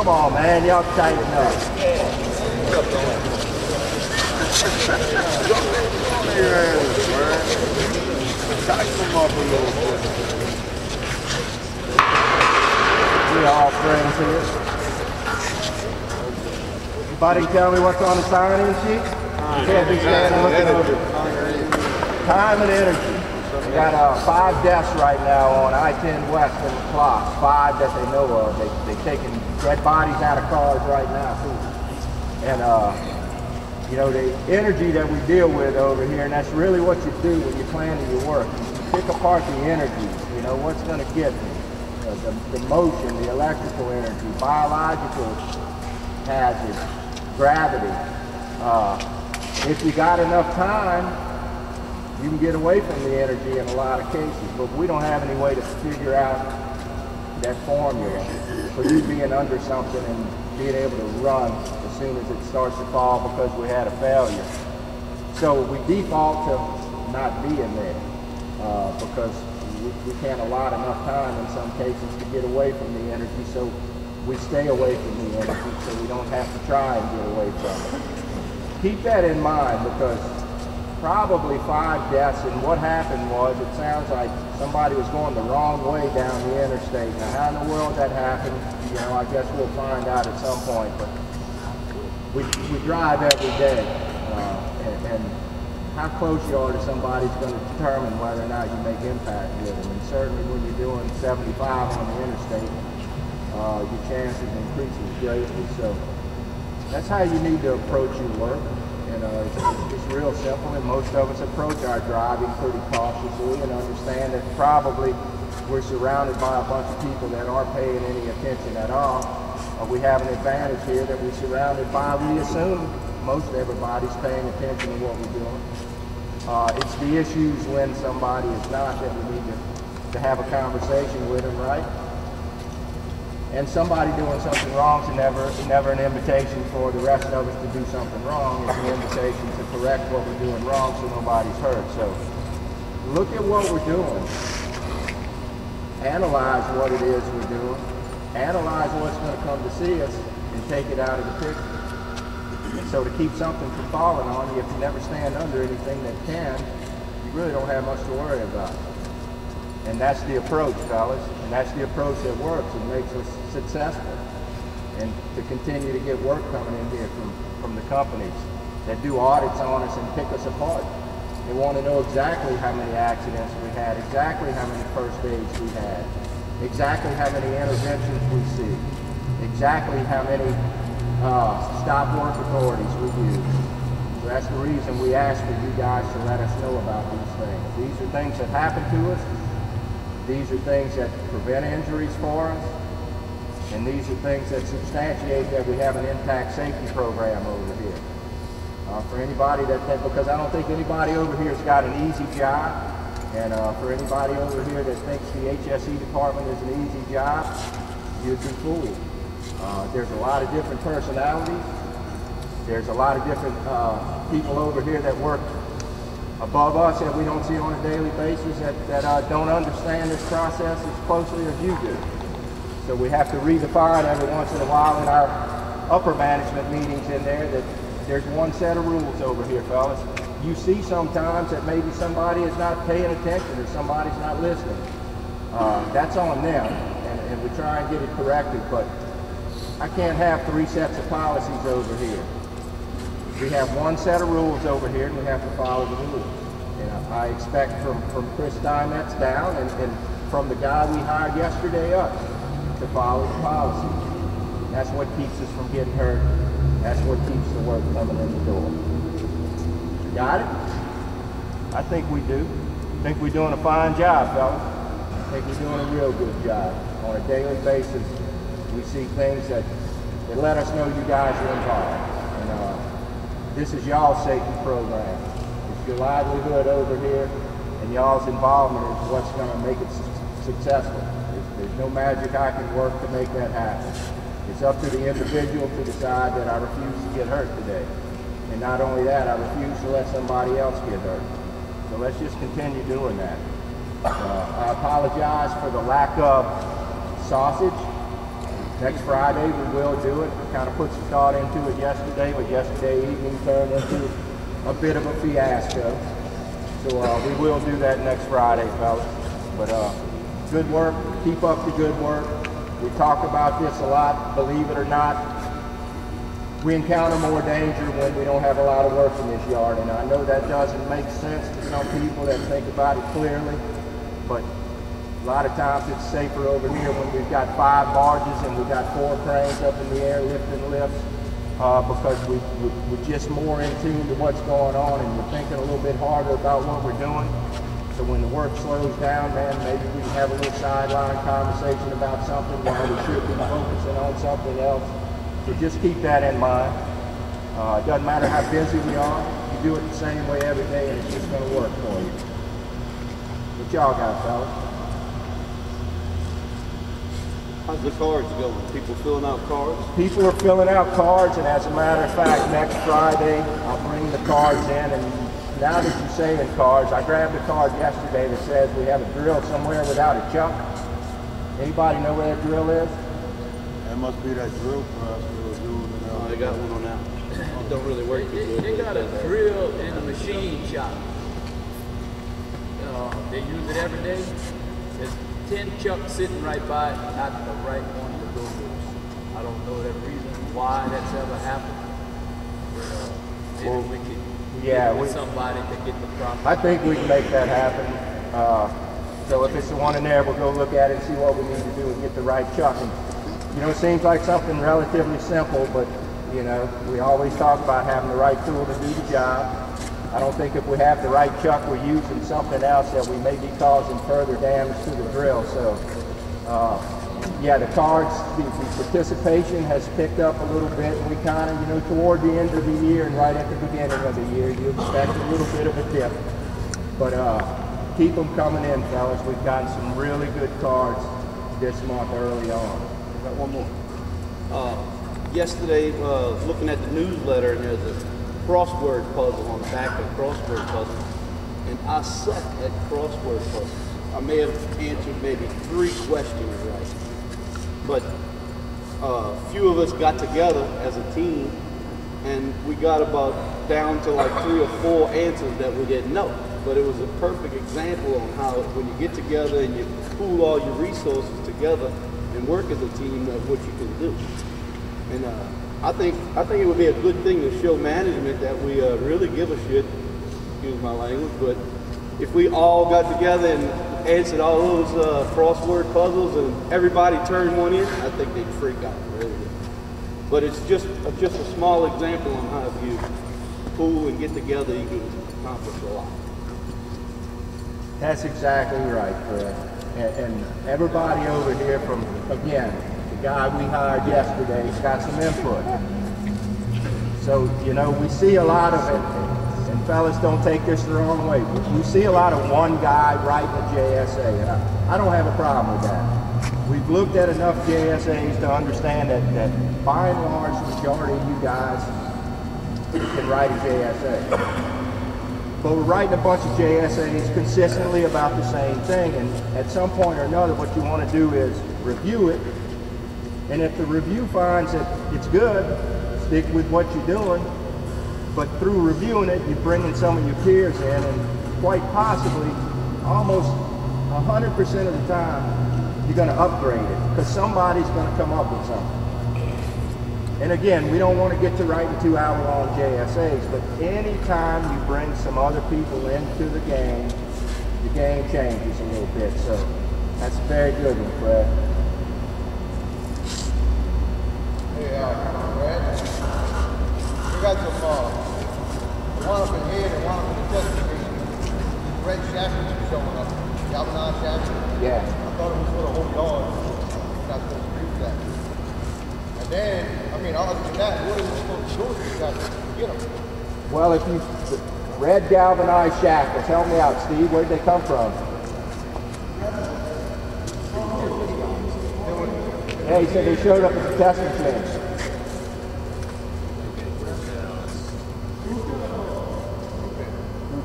Come on, man, y'all tighten up. Tighten them up a little bit. We're all friends here. Anybody tell me what's on the sign-in sheet? You can't be standing looking over. Time and energy. We got 5 deaths right now on I-10 West in the clock. 5 that they know of. They're taking dead bodies out of cars right now, too. And, you know, the energy that we deal with over here, and that's really what you do when you're planning your work. You pick apart the energies, you know, what's going to get me. The motion, the electrical energy, biological hazards, gravity. If you got enough time, you can get away from the energy in a lot of cases, but we don't have any way to figure out that formula for you being under something and being able to run as soon as it starts to fall because we had a failure. So we default to not being there because we can't allot enough time in some cases to get away from the energy, so we stay away from the energy so we don't have to try and get away from it. Keep that in mind because probably 5 deaths, and what happened was it sounds like somebody was going the wrong way down the interstate. Now how in the world that happened, you know, I guess we'll find out at some point, but we drive every day and how close you are to somebody is going to determine whether or not you make impact with them. And certainly when you're doing 75 on the interstate, your chances increases greatly. So that's how you need to approach your work. And it's real simple, and most of us approach our driving pretty cautiously and understand that probably we're surrounded by a bunch of people that aren't paying any attention at all. We have an advantage here that we're surrounded by, we assume most everybody's paying attention to what we're doing. It's the issues when somebody is not that we need to have a conversation with them, right? And somebody doing something wrong is never an invitation for the rest of us to do something wrong. It's an invitation to correct what we're doing wrong so nobody's hurt. So look at what we're doing. Analyze what it is we're doing. Analyze what's going to come to see us and take it out of the picture. And so to keep something from falling on you, if you never stand under anything that can, you really don't have much to worry about. And that's the approach, fellas. And that's the approach that works and makes us successful. And to continue to get work coming in here from the companies that do audits on us and pick us apart. They want to know exactly how many accidents we had, exactly how many first aids we had, exactly how many interventions we see, exactly how many stop work authorities we use. So that's the reason we ask for you guys to let us know about these things. These are things that happen to us. These are things that prevent injuries for us, and these are things that substantiate that we have an intact safety program over here. For anybody because I don't think anybody over here has got an easy job, and for anybody over here that thinks the HSE department is an easy job, you'd be fooled. There's a lot of different personalities. There's a lot of different people over here that work above us that we don't see on a daily basis that don't understand this process as closely as you do. So we have to redefine every once in a while in our upper management meetings in there that there's one set of rules over here, fellas. You see sometimes that maybe somebody is not paying attention or somebody's not listening. That's on them, and we try and get it corrected, but I can't have 3 sets of policies over here. We have one set of rules over here, and we have to follow the rules. And I expect from Chris Steinmetz down and from the guy we hired yesterday up to follow the policy. That's what keeps us from getting hurt. That's what keeps the work coming in the door. Got it? I think we do. I think we're doing a fine job, fellas. I think we're doing a real good job. On a daily basis, we see things that let us know you guys are involved. And this is y'all's safety program. It's your livelihood over here, and y'all's involvement is what's going to make it successful. There's no magic I can work to make that happen. It's up to the individual to decide that I refuse to get hurt today. And not only that, I refuse to let somebody else get hurt. So let's just continue doing that. I apologize for the lack of sausage. Next Friday we will do it. We kind of put some thought into it yesterday, but yesterday evening turned into a bit of a fiasco. So we will do that next Friday, fellas. But good work. Keep up the good work. We talk about this a lot, believe it or not. We encounter more danger when we don't have a lot of work in this yard, and I know that doesn't make sense to some people that think about it clearly, but a lot of times it's safer over here when we've got 5 barges and we've got 4 cranes up in the air lifting lifts, because we're just more in tune to what's going on, and we're thinking a little bit harder about what we're doing. So when the work slows down, man, maybe we can have a little sideline conversation about something while we should be focusing on something else. So just keep that in mind. It doesn't matter how busy we are, you do it the same way every day and it's just going to work for you. What y'all got, fellas? How's the cards going? People filling out cards? People are filling out cards, and as a matter of fact, next Friday I'll bring the cards in, and now that you're saying cards, I grabbed a card yesterday that says we have a drill somewhere without a chuck. Anybody know where that drill is? That must be that drill press they were doing. They got one on that. It don't really work. They got a drill in a machine shop. They use it every day. There's 10 chucks sitting right by it, not the right one to go with. I don't know the reason why that's ever happened. But maybe we can get with somebody to get the proper. I think we can make that happen. So if it's the one in there, we'll go look at it and see what we need to do and get the right chuck. And, you know, it seems like something relatively simple, but, you know, we always talk about having the right tool to do the job. I don't think if we have the right chuck, we're using something else that we may be causing further damage to the drill. So, yeah, the cards, the participation has picked up a little bit. We kind of, you know, toward the end of the year and right at the beginning of the year, you expect a little bit of a dip. But keep them coming in, fellas. We've gotten some really good cards this month early on. Got one more. Yesterday, looking at the newsletter, and there's a crossword puzzle on the back of crossword puzzle, and I suck at crossword puzzles. I may have answered maybe 3 questions right, but a few of us got together as a team, and we got about down to like 3 or 4 answers that we didn't know. But it was a perfect example on how when you get together and you pool all your resources together and work as a team, of what you can do. And I think it would be a good thing to show management that we really give a shit, excuse my language, but if we all got together and answered all those crossword puzzles and everybody turned one in, I think they'd freak out, really. But it's just a small example on how if you pool and get together, you can accomplish a lot. That's exactly right, Fred. And everybody over here from, again, the guy we hired yesterday has got some input. So, you know, we see a lot of it, and fellas, don't take this the wrong way. We see a lot of one guy writing a JSA, and I don't have a problem with that. We've looked at enough JSAs to understand that by and large, the majority of you guys can write a JSA. But we're writing a bunch of JSAs consistently about the same thing, and at some point or another, what you want to do is review it, and if the review finds that it's good, stick with what you're doing, but through reviewing it, you bring in some of your peers in, and quite possibly, almost 100% of the time, you're going to upgrade it, because somebody's going to come up with something. And again, we don't want to get to writing 2-hour-long JSAs, but anytime you bring some other people into the game changes a little bit. So that's a very good one, Fred. Hey, Fred, we got some, one up in here and one up in the test machine. Red shafts showing up, galvanized shafts. Yeah. I thought it was for the whole yard. You're not supposed to do that. And then, I mean, other than that, what are we supposed to do if you got to get them? Well, if you, red galvanized shackles, help me out, Steve, where'd they come from? Yeah, he said they showed up at the test machine.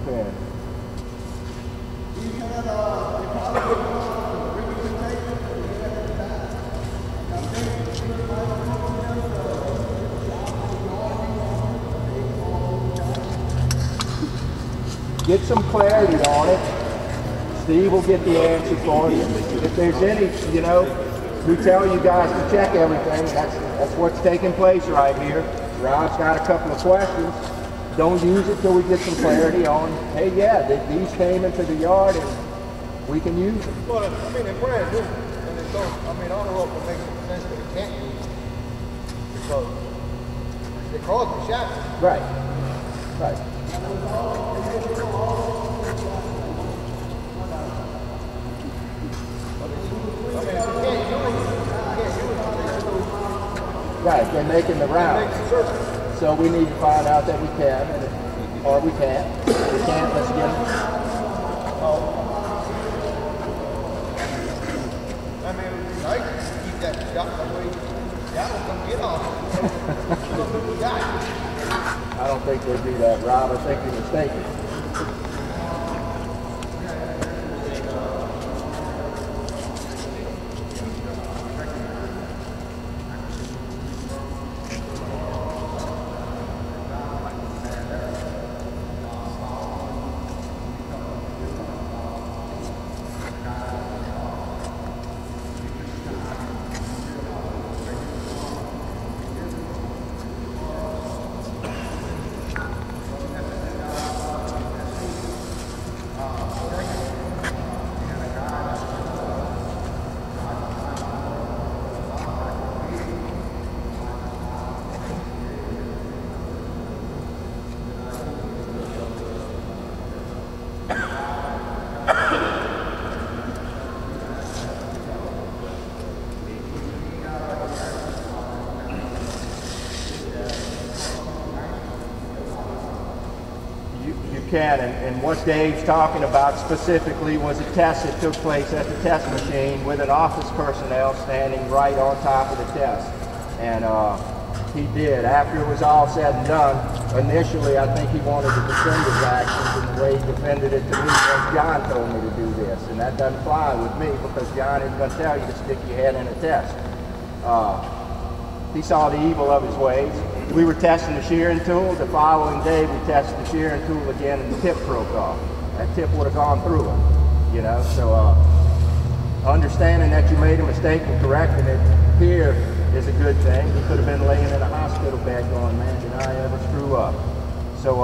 Okay. get some clarity on it. Steve will get the answer for you. If there's any, you know, we tell you guys to check everything. That's what's taking place right here. Rob's got a couple of questions. Don't use it till we get some clarity on, hey, yeah, these came into the yard and we can use them. Well, I mean, they're brand new, and they don't, I mean, I don't know if it makes sense that they can't use them, because they cause the shots. Right, right. Right, they're making the rounds. So we need to find out that we can, or we can't. If we can't, let's get them. I mean, it would be nice to keep that shot that way. That will come get off. I don't think they'd do that, Rob. I think you're mistaken. Can, and what Dave's talking about specifically was a test that took place at the test machine with an office personnel standing right on top of the test. And he did. After it was all said and done, initially I think he wanted to defend his actions, and the way he defended it to me was John told me to do this. And that doesn't fly with me, because John isn't going to tell you to stick your head in a test. He saw the evil of his ways. We were testing the shearing tool. The following day, we tested the shearing tool again, and the tip broke off. That tip would have gone through it, you know. So understanding that you made a mistake and correcting it here is a good thing. He could have been laying in a hospital bed going, man, did I ever screw up? So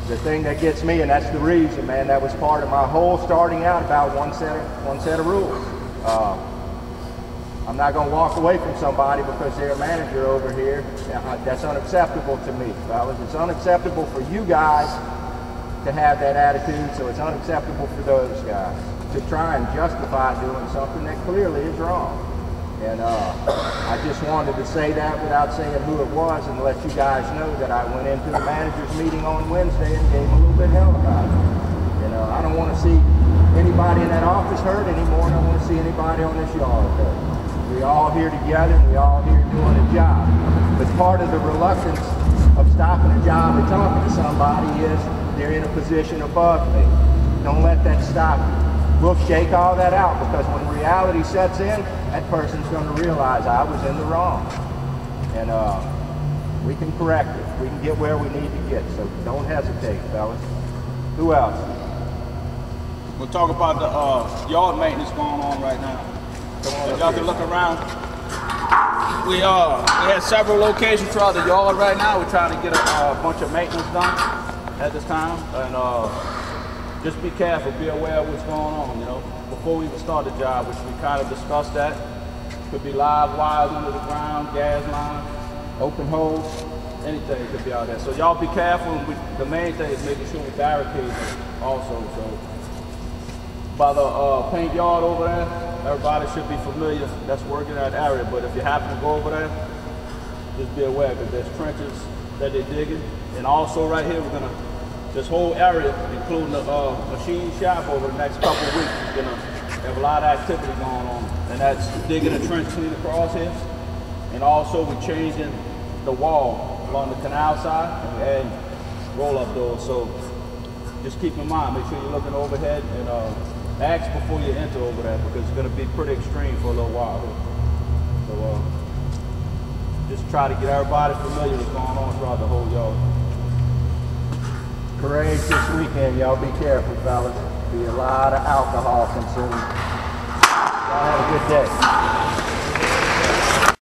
the thing that gets me, and that's the reason, man, that was part of my whole starting out about one set of rules. I'm not going to walk away from somebody because they're a manager over here. That's unacceptable to me, fellas. It's unacceptable for you guys to have that attitude, so it's unacceptable for those guys to try and justify doing something that clearly is wrong. And I just wanted to say that without saying who it was, and let you guys know that I went into the managers meeting on Wednesday and gave them a little bit of hell about it. You know, I don't want to see anybody in that office hurt anymore, and I don't want to see anybody on this yard hurt. We all here together, and we all here doing a job. But part of the reluctance of stopping a job and talking to somebody is they're in a position above me. Don't let that stop you. We'll shake all that out, because when reality sets in, that person's going to realize I was in the wrong. And we can correct it. We can get where we need to get. So don't hesitate, fellas. Who else? We'll talk about the yard maintenance going on right now. Y'all can look around. We had several locations throughout the yard right now. We're trying to get a bunch of maintenance done at this time, and just be careful, be aware of what's going on. You know, before we even start the job, which we kind of discussed that. Could be live wires under the ground, gas lines, open holes, anything could be out there. So y'all be careful. And the main thing is making sure we barricade also. So by the paint yard over there, everybody should be familiar that's working that area. But if you happen to go over there, just be aware, because there's trenches that they're digging. And also right here, this whole area, including the machine shop, over the next couple of weeks, is gonna have a lot of activity going on. And that's digging a trench clean across here. And also we're changing the wall along the canal side, and we're adding roll-up doors. So just keep in mind, make sure you're looking overhead, and ask before you enter over there, because it's going to be pretty extreme for a little while. So just try to get everybody familiar with what's going on throughout the whole yard. parades this weekend. Y'all be careful, fellas. Be a lot of alcohol consumed. Y'all have a good day.